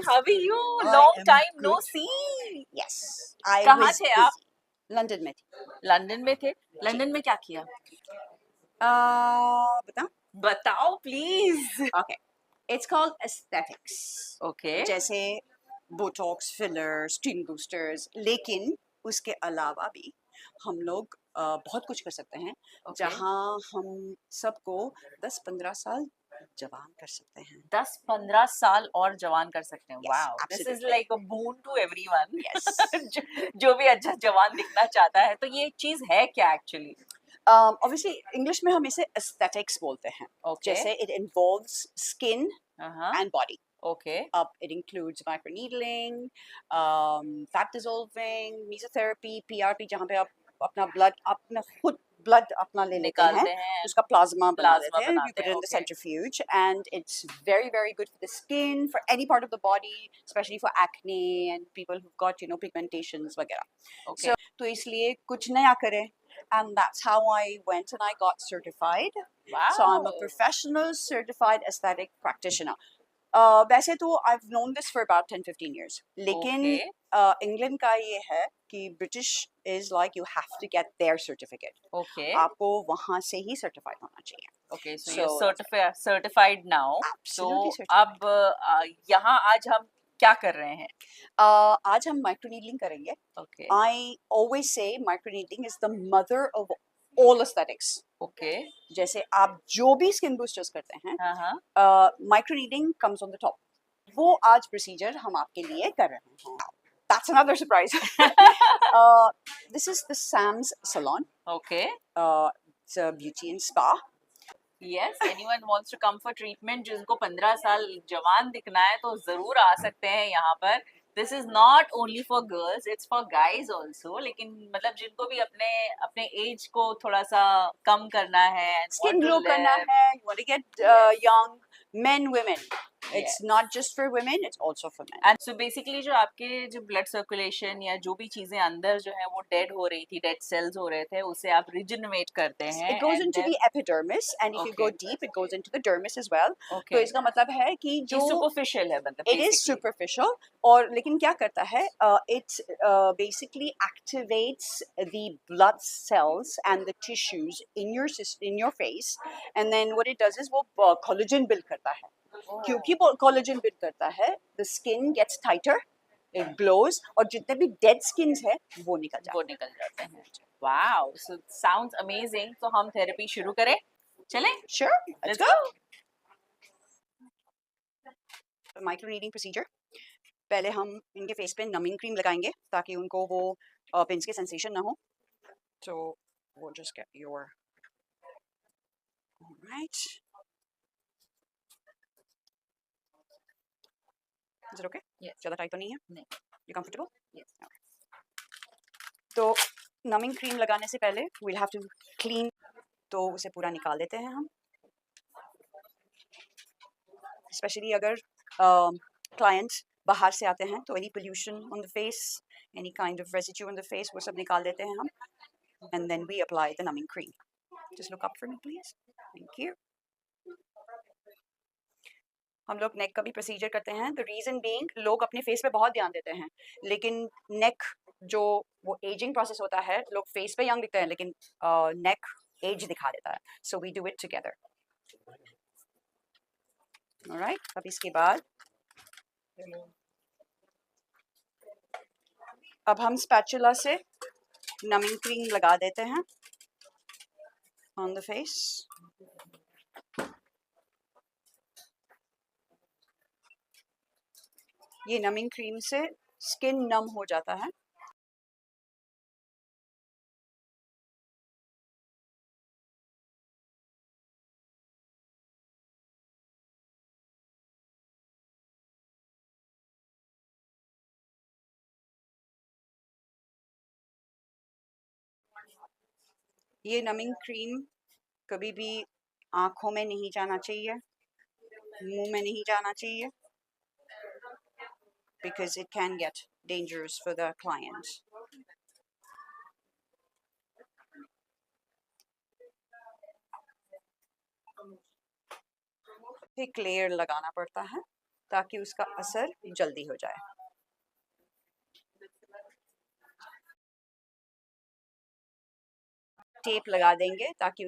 how are you? I Long am time no good. see. Yes, I कहाँ was थे आप? busy. London में थी. लंदन में थे. लंदन में क्या किया? बता. बताओ please. Okay, it's called aesthetics. Okay. जैसे बोटॉक्स, फिलर, स्टीम बूस्टर्स, लेकिन उसके अलावा भी हम लोग बहुत कुछ कर सकते हैं. Okay. जहाँ हम सबको 10-15 साल जवान कर सकते हैं. 10-15 साल और जवान कर सकते हैं. Yes, Wow, this is absolutely. like a boon to everyone. Yes. जो भी अच्छा जवान दिखना चाहता है, तो ये चीज है क्या एक्चुअली? Obviously इंग्लिश में हम इसे aesthetics बोलते हैं. Okay. जैसे it involves skin and body. Okay. It includes microneedling, fat dissolving, mesotherapy, PRP, जहाँ पे आप अपना blood अपना ले लेते हैं, उसका plasma बना देते हैं, you put it in the centrifuge, and it's very, very good for the skin, for any part of the body, especially for acne and people who've got, pigmentations वगैरह. Okay. So, तो इसलिए कुछ नया करें, and that's how I went and I got certified. Wow. So I'm a professional certified aesthetic practitioner. वैसे तो I've known this for about 10-15 years. लेकिन England का ये है कि British is like you have to get their certificate. Okay. आपको वहाँ से ही certified होना चाहिए. Okay, so you're certified now. Absolutely तो certified. अब यहाँ आज हम क्या कर रहे हैं? आज हम microneedling करेंगे. Okay. I always say microneedling is the mother of all aesthetics. Okay. जैसे आप जो भी skin boosters करते हैं, microneedling comes on the top. वो आज procedure हम आपके लिए कर रहे हैं. That's another surprise. This is the Sam's Salon. Okay. It's a beauty and spa. Yes, anyone wants to come for treatment जिनको 15 साल जवान दिखना है तो जरूर आ सकते हैं यहाँ पर. This is not only for girls, it's for guys also. लेकिन मतलब जिनको भी अपने एज को थोड़ा सा कम करना है, skin glow करना है, you want to get young, men, women. It's not just for women, it's also for men. And so basically जो आपके जो blood circulation या जो भी चीजें अंदर जो है वो dead हो रही थी, dead cells हो रहे थे, उसे आप regenerate करते हैं. It goes into the epidermis, and if you go deep, it goes into the dermis as well. Okay. तो इसका मतलब है कि जो superficial है मतलब. It is superficial. और लेकिन क्या करता है? It basically activates the blood cells and the tissues in your face, and then what it does is वो collagen build करता है. क्योंकि collagen build करता है, the skin gets tighter, it glows, और जितने भी dead skins है वो निकल जाते हैं. Wow, so sounds amazing. तो हम therapy शुरू करें? चलें? Sure, let's go. Microneedling procedure. पहले हम इनके फेस पे numbing cream लगाएंगे ताकि उनको वो पिंस के sensation ना हो. So we'll just get your. All right. Is it okay? Yes. ज़्यादा टाइट तो नहीं है? नहीं. You comfortable? Yes. Okay. तो numbing cream लगाने से पहले we'll have to clean. तो उसे पूरा निकाल देते हैं हम. Especially अगर clients बाहर से आते हैं तो any pollution on the face, any kind of residue on the face, वो सब निकाल देते हैं हम. And then we apply the numbing cream. Just look up for me, please. Thank you. हम लोग नेक का भी प्रोसीजर करते हैं. The reason being, लोग अपने फेस पे बहुत ध्यान देते हैं, लेकिन नेक जो वो एजिंग प्रोसेस होता है, लोग फेस पे यंग दिखते हैं, लेकिन नेक एज दिखा देता है. So we do it together. Alright. अब इसके बाद अब हम स्पैचुला से numbing cream लगा देते हैं on the face. ये numbing cream से skin numb हो जाता है. ये numbing cream कभी भी आँखों में नहीं जाना चाहिए, मुंह में नहीं जाना चाहिए, because it can get dangerous for the client. एक लेयर लगाना पड़ता है ताकि उसका असर जल्दी हो जाए। टेप लगा देंगे ताकि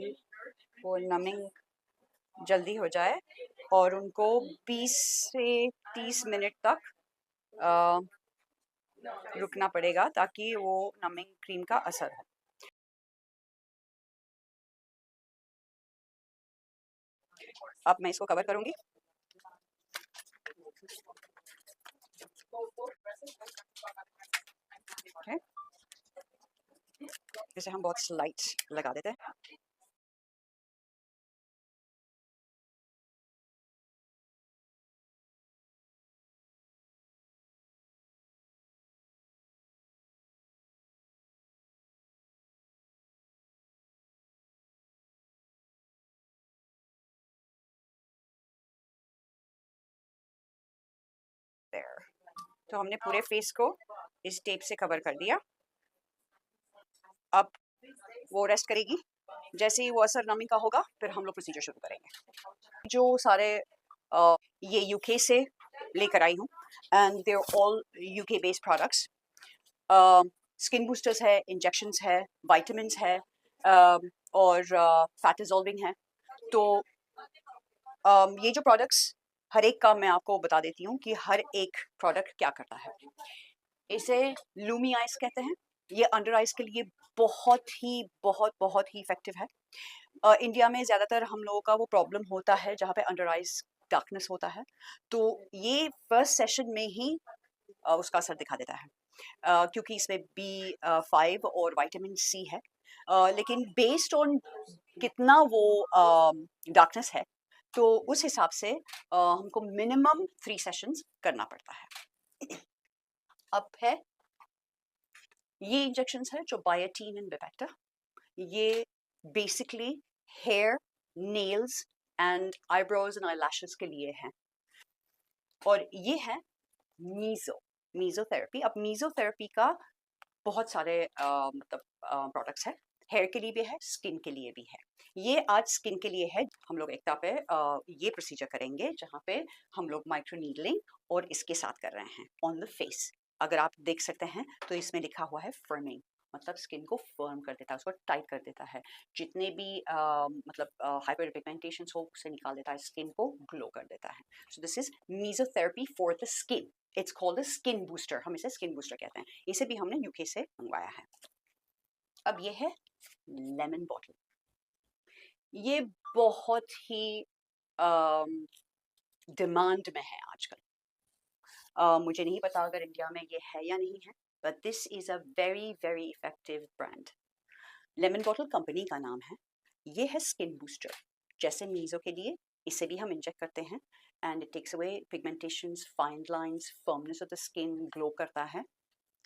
वो नमिंग जल्दी हो जाए और उनको 20 से 30 मिनट तक अ, रुकना पड़ेगा ताकि वो नमिंग क्रीम का असर हो। अब मैं इसको कवर करूंगी। Okay. इसे हम बहुत स्लाइट लगा देते हैं। There. तो हमने पूरे फेस को इस टेप से कवर कर दिया। अब वो रेस्ट करेगी। जैसे ही वो असर नमी का होगा फिर हम लोग प्रोसीजर शुरू करेंगे। जो सारे ये यूके से लेकर आई हूँ and they are all UK based products. Skin boosters है, इंजेक्शंस है, विटामिन्स है और फैट डिसॉल्विंग है। तो ये जो प्रोडक्ट्स हर एक का मैं आपको बता देती हूँ कि हर एक प्रोडक्ट क्या करता है। इसे लूमी आइस कहते हैं। ये अंडर आइज के लिए बहुत ही इफेक्टिव है। इंडिया में ज़्यादातर हम लोगों का वो प्रॉब्लम होता है जहाँ पे अंडर आइज डार्कनेस होता है, तो ये फर्स्ट सेशन में ही उसका असर दिखा देता है क्योंकि इसमें B5 और विटामिन सी है। लेकिन बेस्ड ऑन कितना वो डार्कनेस है तो उस हिसाब से हमको मिनिमम 3 सेशंस करना पड़ता है। अब है ये इंजेक्शंस है जो बायोटीन एंड बेपेक्टा। ये basically hair, nails and eyebrows and eyelashes के लिए हैं। और ये है मीजोथेरेपी। अब मीजोथेरेपी का बहुत सारे मतलब प्रोडक्ट्स हैं। हेयर के लिए भी है, स्किन के लिए भी है। ये आज स्किन के लिए है। हम लोग एकता पे ये प्रोसीजर करेंगे जहाँ पे हम लोग माइक्रो नीडलिंग और इसके साथ कर रहे हैं ऑन द फेस। अगर आप देख सकते हैं तो इसमें लिखा हुआ है फर्मिंग, मतलब स्किन को फर्म कर देता है, उसको टाइट कर देता है। जितने भी मतलब हाइपर पिगमेंटेशन हो उसे निकाल देता है, स्किन को ग्लो कर देता है। So this is mesotherapy for the skin. It's called a skin booster. हम इसे स्किन बूस्टर कहते हैं। इसे भी हमने यूके से मंगवाया है। अब ये है लेमन बॉटल। ये बहुत ही डिमांड में है आजकल। मुझे नहीं पता अगर इंडिया में ये है या नहीं है, but this is a very effective brand. Lemon bottle company का नाम है। ये है स्किन बूस्टर। जैसे मीजो के लिए इसे भी हम इंजेक्ट करते हैं and it takes away pigmentations, fine lines, firmness of the skin, glow करता है।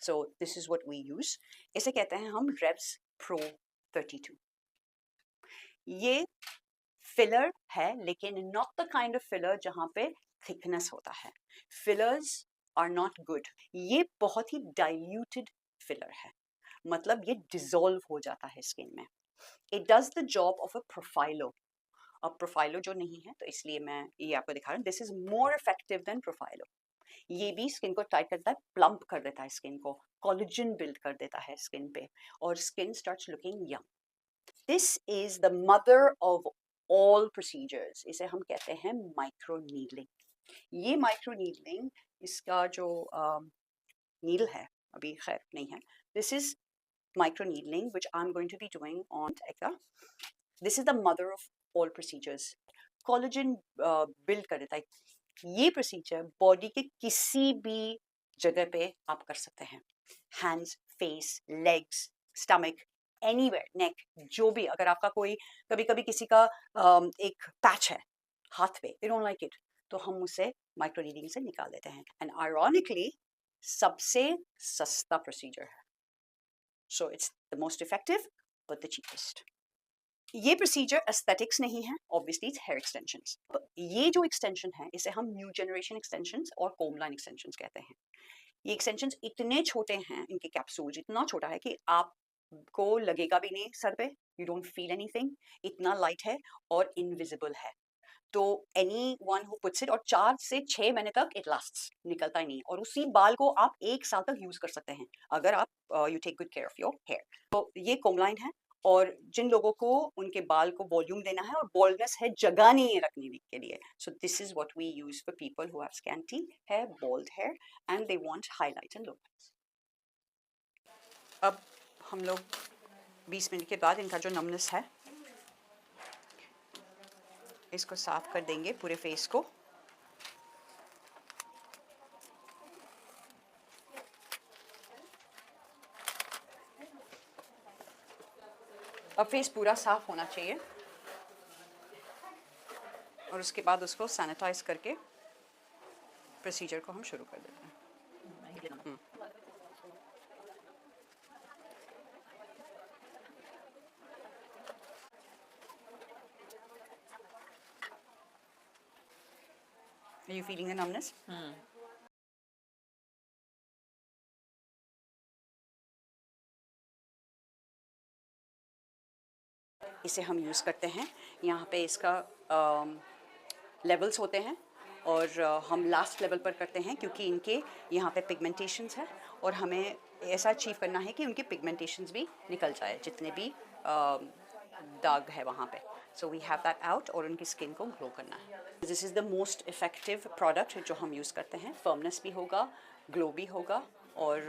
So this is what we use. इसे कहते हैं हम रेव्स प्रो 32। ये फिलर है लेकिन not the kind of filler जहाँ पे थिकनेस होता है। Fillers are not good. ये बहुत ही डाइल्यूटेड फिलर है, मतलब ये डिसॉल्व हो जाता है स्किन में। It does the job of a Profhilo. अब प्रोफाइलो जो नहीं है तो इसलिए मैं ये आपको दिखा रहा हूँ। This is more effective than Profhilo. ये भी स्किन को टाइट करता है, प्लम्प कर देता है स्किन को, कोलेजन बिल्ड कर देता है स्किन पे और skin starts looking young. This is the mother of all procedures. इसे हम कहते हैं माइक्रो नीडलिंग। ये माइक्रो नीडलिंग, इसका जो नीडल है अभी खैर नहीं है। This is micro needling which I'm going to be doing on Ekta. This is the mother of all procedures. Collagen build कर देता है। ये प्रोसीजर बॉडी के किसी भी जगह पे आप कर सकते हैं। Hands, face, legs, stomach, anywhere, neck, जो भी। अगर आपका कोई कभी कभी किसी का एक पैच है हाथ पे, दे डोंट लाइक इट, तो हम उसे माइक्रो नीडलिंग से निकाल देते हैं। एंड आयरॉनिकली सबसे सस्ता प्रोसीजर है। So it's the most effective but the cheapest. ये प्रोसीजर एस्थेटिक्स नहीं है, ऑब्वियसली इट्स हेयर एक्सटेंशंस। ये जो एक्सटेंशन है इसे हम न्यू जनरेशन एक्सटेंशंस और कोम लाइन एक्सटेंशंस कहते हैं। ये एक्सटेंशंस इतने छोटे हैं, इनके कैप्सूल्स इतना छोटा है कि आपको लगेगा भी नहीं सर पे, यू डोंट फील एनीथिंग। इतना लाइट है और इनविजिबल है। तो any one who puts it, और 4 से 6 महीने तक इट लास्ट्स, निकलता ही नहीं, और उसी बाल को आप 1 साल तक यूज कर सकते हैं अगर आप you take good care of your hair. तो ये कोमलाइन है, और जिन लोगों को उनके बाल को वॉल्यूम देना है और बॉल्डनेस है जगह नहीं है रखने के लिए, so this is what we use for people who have scanty hair, bald hair and they want highlight and look. अब हम लोग 20 मिनट के बाद इनका जो नमनेस है इसको साफ कर देंगे पूरे फेस को। अब फेस पूरा साफ होना चाहिए, और उसके बाद उसको सैनिटाइज करके प्रोसीजर को हम शुरू कर देते हैं। Are you feeling the numbness? इसे हम यूज़ करते हैं, यहाँ पे इसका लेवल्स होते हैं, और हम लास्ट लेवल पर करते हैं क्योंकि इनके यहाँ पे पिगमेंटेशंस है, और हमें ऐसा अचीव करना है कि उनके पिगमेंटेशंस भी निकल जाए, जितने भी दाग है वहाँ पे। So we have that out, और उनकी स्किन को ग्लो करना है। This is the most effective product जो हम यूज़ करते हैं। फर्मनेस भी होगा, ग्लो भी होगा, और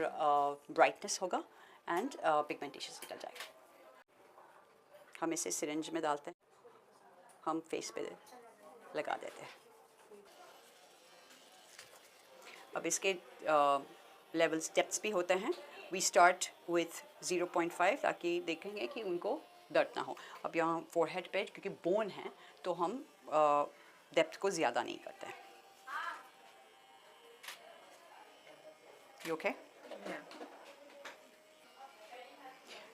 ब्राइटनेस होगा, एंड पिगमेंटेशंस निकल जाएगा। हम इसे सिरिंज में डालते हैं, हम फेस पे लगा देते हैं। अब इसके लेवल्स, डेप्थ्स भी होते हैं। वी स्टार्ट विथ 0.5 ताकि देखेंगे कि उनको दर्द ना हो। अब यहाँ फोरहेड पे क्योंकि बोन है तो हम डेप्थ को ज़्यादा नहीं करते हैं। You okay?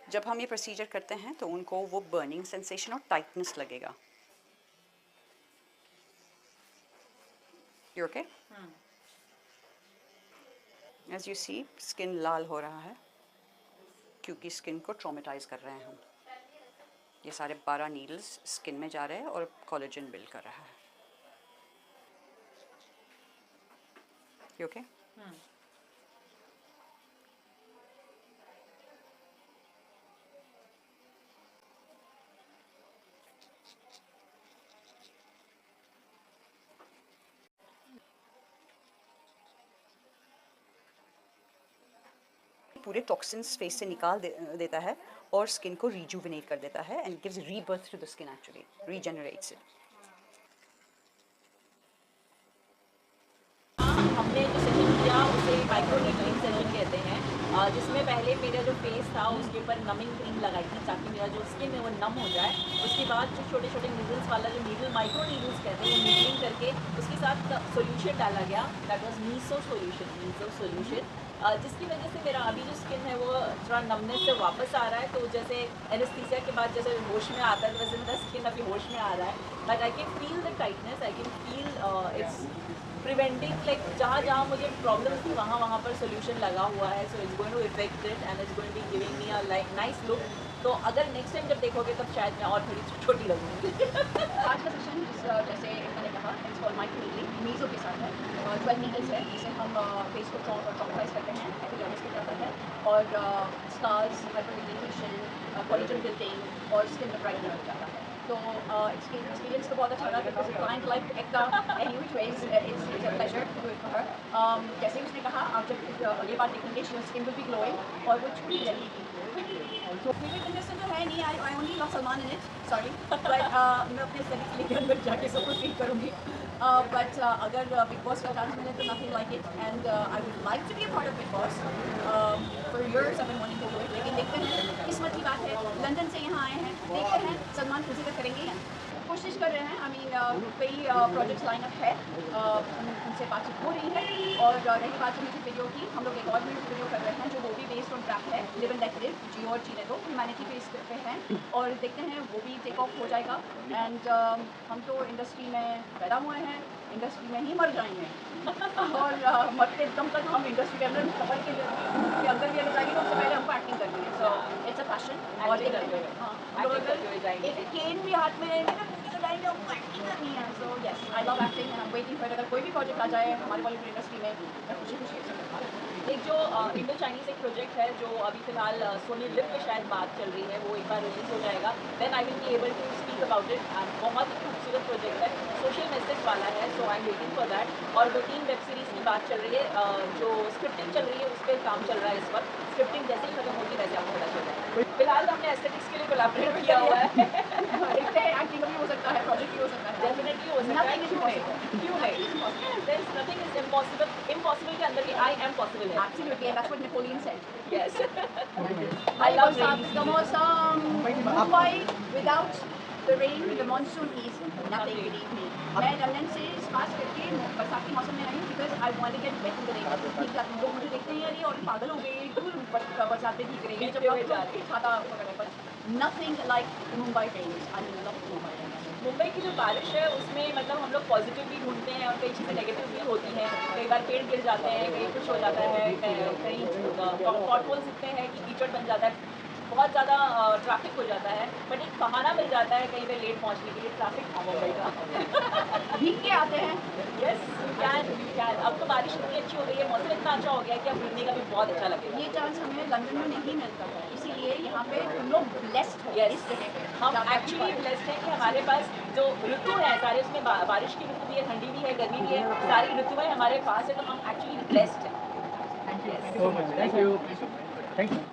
जब हम ये प्रोसीजर करते हैं तो उनको वो बर्निंग सेंसेशन और टाइटनेस लगेगा। You okay? As you see, skin लाल हो रहा है क्योंकि स्किन को ट्रॉमेटाइज कर रहे हैं हम। ये सारे 12 नीडल्स स्किन में जा रहे हैं और कोलेजन बिल्ड कर रहा है। You okay? पूरे टॉक्सिन्स फेस से निकाल देता है और स्किन को रिजुविनेट कर देता है, and gives rebirth to the skin, actually regenerates it. हमने जो सेशन किया उसे माइक्रोनीडलिंग सेशन कहते हैं, जिसमें पहले मेरा जो फेस था उसके ऊपर नमिंग क्रीम लगाई थी ताकि मेरा जो स्किन है वो नम हो जाए। उसके बाद जो छोटे छोटे नीडल्स वाला जो नीडल, माइक्रो नीडल्स कहते हैं, वो नीडलिंग करके उसके साथ सोल्यूशन डाला गया, दैट वाज मीसो सोल्यूशन, जिसकी वजह से मेरा अभी जो स्किन है वो थोड़ा नमनेस से वापस आ रहा है। तो जैसे एनेस्थीसिया के बाद जैसे होश में आता है वैसे मेरा स्किन अभी होश में आ रहा है, but I can feel the tightness, I can feel it's preventing, like जहाँ जहाँ मुझे प्रॉब्लम थी वहाँ पर सोल्यूशन लगा हुआ है। So it's going to effect it and it's going to be giving me a like nice look. तो अगर नेक्स्ट टाइम जब देखोगे तब शायद मैं और थोड़ी छोटी लगूंगी। आज का सेशन जैसे मैंने कहा इट्स कॉल्ड माइक्रोनीडलिंग, मीज़ो के साथ है। 12 नीडल्स है जिसे हम फेस को ट्रॉमेटाइज करते हैं, एपिडर्मिस के जाता है, और स्कार्स, हाइपरपिगमेंटेशन, कोलेजन बिल्डिंग और स्किन में ब्राइटनिंग हो जाता है। तो एक्सपीरियंस तो बहुत अच्छा रहा because client like Ekta any which ways, it's a pleasure to do it for her. जैसे उसने कहा, आप जब ये बात देखेंगे your skin will be glowing और वो छुट्टी रहेगी। तो फेवरेट कंटेस्टेंट तो है नहीं, I only love Salman in it, sorry, but मैं अपने स्टडीज लेके अंदर जाके सबको ट्रीट करूँगी। बट अगर बिग बॉस का चांस मिले तो nothing like it, and I would like to be a part of Bigg Boss for years. I been wanting to do it, लेकिन देखते हैं, किस्मत की बात है, लंदन से यहाँ आए हैं, देखते हैं सलमान कंसिडर करेंगे या नहीं। कोशिश कर रहे हैं, आई मीन कई प्रोजेक्ट्स लाइनअप है, उनसे बातचीत हो रही है। और रही बात म्यूजिक वीडियो की, हम लोग एक और म्यूजिक वीडियो कर रहे हैं जो वो भी बेस्ड ऑन ट्रैप है, लिव एंड लेट लिव, जियो और जीने दो, ह्यूमैनिटी बेस पे हैं, और देखते हैं वो भी टेक ऑफ हो जाएगा। एंड हम तो इंडस्ट्री में पैदा हुए हैं, इंडस्ट्री में ही मर जाएंगे और मरते दम तक हम इंडस्ट्री के अंदर कपल के अंदर भी अगर जाएंगे तो उससे पहले हमको एक्टिंग करनी है। सो इट्स अ पैशन, और हाँ, एक केन भी हाथ में रहेंगे ना, तो जाएंगे, हमको एक्टिंग करनी है। So yes, I love acting and I am waiting for अगर कोई भी प्रोजेक्ट आ जाए हमारे बॉलीवुड इंडस्ट्री में, मैं खुशी खुशी एक्सेप्ट करूँगा। एक जो इंडो चाइनीज़ एक प्रोजेक्ट है जो अभी फ़िलहाल सोनी लिव पे शायद बात चल रही है, वो एक बार रिलीज़ हो जाएगा, then I will be able to speak about it. And बहुत ही खूबसूरत प्रोजेक्ट है, सोशल मैसेज वाला है, so I am waiting for that. और 2-3 वेब सीरीज़ की बात चल रही है, जो स्क्रिप्टिंग चल रही है उस पर काम चल रहा है इस वक्त। स्क्रिप्टिंग जैसे ही खत्म होगी वैसे आपको पता चल जाएगा। फिलहाल तो हमने एस्थेटिक्स के लिए कोलैबोरेट किया हुआ है। देखते हैं, एक्टिंग भी हो सकता है, प्रोजेक्ट भी हो सकता है। डेफिनेटली हो सकता है, Nothing is क्यों नहीं? impossible. क्यों नहीं? There is nothing is impossible. Impossible के अंदर भी I am possible है। Absolutely, and that's what Napoleon said. Yes. I love love rainy the mosam. Mumbai without the rain, the monsoon is nothing. Believe me. मैं London से खास करके बरसात के मौसम में आई हूँ because I want to get wet in the rain. ठीक है, लोग मुझे देखते हैं यार ये और पागल हो गई, क्यों बरसात में भीग रही है, जब आप लोग छाता पकड़े, but nothing like Mumbai rains. I love Mumbai rains. Mumbai की जो बारिश है उसमें मतलब हम लोग पॉजिटिव भी ढूंढते हैं और कई चीज़ें नेगेटिव भी होती हैं। कई बार पेड़ गिर जाते हैं, कहीं कुछ हो जाता है, कहीं पॉट होल्स इतने हैं कि कीचड़ बन जाता है, बहुत ज़्यादा ट्रैफिक हो जाता है। बट एक बहाना मिल जाता है कहीं पे लेट पहुंचने के लिए, ट्रैफिक था मुंबई का। भीग के आते हैं। Yes you can. अब तो बारिश इतनी अच्छी हो गई है, मौसम इतना अच्छा हो गया है कि अब भीगने का भी बहुत अच्छा लगेगा। ये चांस हमें लंदन में नहीं मिलता है, इसीलिए यहाँ पे हम लोग ब्लेस्ड हो Yes. इस जगह पे। हम ज़्यादा एक्चुअली ब्लेस्ड हैं कि हमारे पास जो ऋतु है सारे, उसमें बारिश की ऋतु भी है, ठंडी भी है, गर्मी भी है, सारी ऋतुएं हमारे पास है, तो हम एक्चुअली ब्लेस्ड हैं। Thank you so much. Thank you.